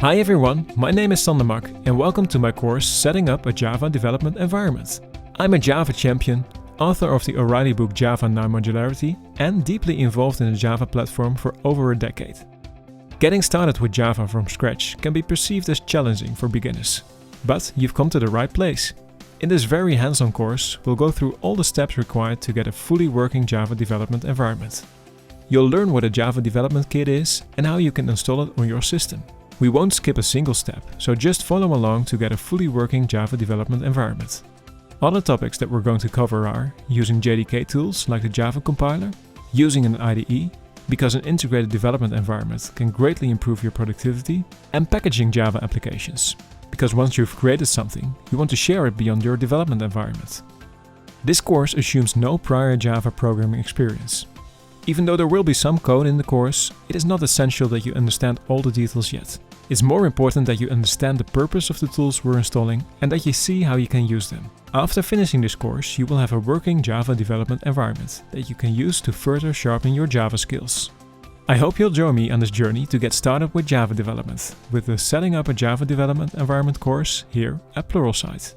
Hi everyone, my name is Sander Mak and welcome to my course Setting Up a Java Development Environment. I'm a Java champion, author of the O'Reilly book Java Non-Modularity and deeply involved in the Java platform for over a decade. Getting started with Java from scratch can be perceived as challenging for beginners, but you've come to the right place. In this very hands-on course, we'll go through all the steps required to get a fully working Java development environment. You'll learn what a Java development kit is and how you can install it on your system. We won't skip a single step, so just follow along to get a fully working Java development environment. Other topics that we're going to cover are using JDK tools like the Java compiler, using an IDE, because an integrated development environment can greatly improve your productivity, and packaging Java applications, because once you've created something, you want to share it beyond your development environment. This course assumes no prior Java programming experience. Even though there will be some code in the course, it is not essential that you understand all the details yet. It's more important that you understand the purpose of the tools we're installing and that you see how you can use them. After finishing this course, you will have a working Java development environment that you can use to further sharpen your Java skills. I hope you'll join me on this journey to get started with Java development with the Setting Up a Java Development Environment course here at Pluralsight.